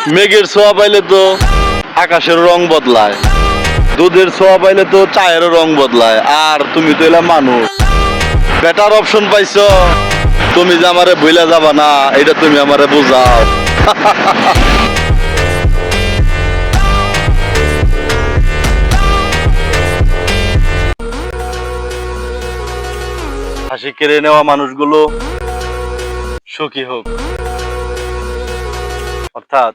মেঘের ছোঁয়া পাইলে তো আকাশের রং বদলায়, দুধের ছোঁয়া পাইলে তো চায়েরও রং বদলায়। আর তুমি তো এলা মানুষ, বেটার অপশন পাইছো। তুমি যে আমারে ভুলে যাবা না, এটা তুমি আমারে বুঝাও। হাসি কেড়ে নেওয়া মানুষগুলো সুখী হোক, অর্থাৎ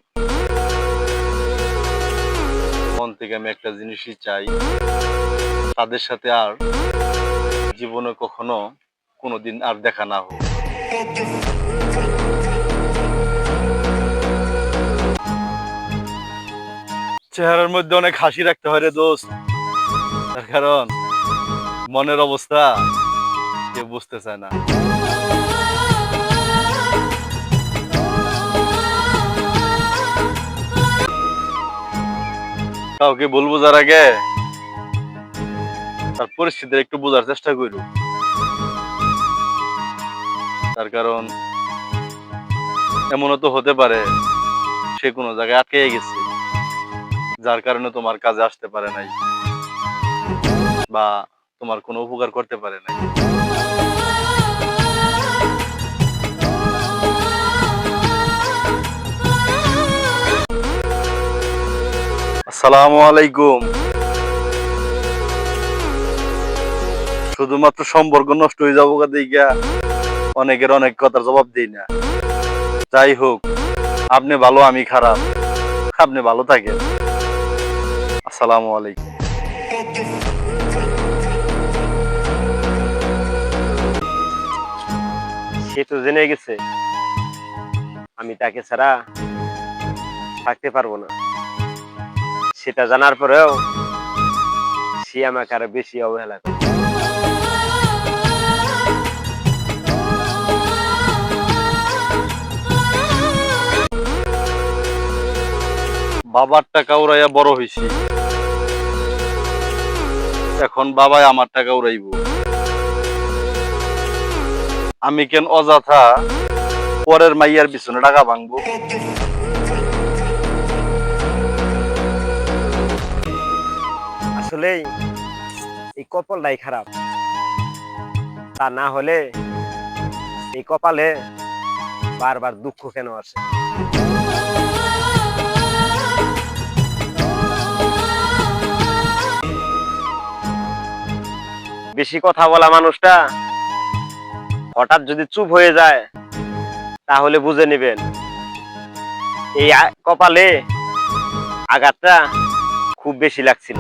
মন থেকে আমি একটা জিনিসই চাই, তাদের সাথে আর জীবনে কখনো কোনোদিন আর দেখা না হোক। চেহারার মধ্যে অনেক হাসি রাখতে হয় রে দোস্ত, তার কারণ মনের অবস্থা কেউ বুঝতে চায় না। কাউকে ভুল বোঝার আগে তার পরিস্থিতির একটু বোঝার চেষ্টা করো, তার কারণ এমনও তো হতে পারে সে কোনো জায়গায় আটকে গেছে, যার কারণে তোমার কাজে আসতে পারে নাই বা তোমার কোনো উপকার করতে পারে নাই। আসসালামু আলাইকুম। শুধুমাত্র সম্পর্ক নষ্ট হয়ে যাবো দিকা অনেকের অনেক কথার জবাব দিই না। যাই হোক, আপনি ভালো আমি খারাপ, আপনি ভালো থাকেন। আসসালামু আলাইকুম। সে তো জেনে গেছে আমি তাকে ছাড়া থাকতে পারবো না। সেটা জানার পরেও সে আমাকে আরো বেশি অবহেলা করে। বাবার টাকা উড়াইয়া বড় হইছি, এখন বাবাই আমার টাকা উড়াইব। আমি কেন অযথা পরের মাইয়ার পিছনে টাকা ভাঙবো? আসলে এই কপালটাই খারাপ, তা না হলে এই কপালে বারবার দুঃখ কেন আসে? বেশি কথা বলা মানুষটা হঠাৎ যদি চুপ হয়ে যায় তাহলে বুঝে নেবেন এই কপালে আঘাতটা খুব বেশি লাগছিল।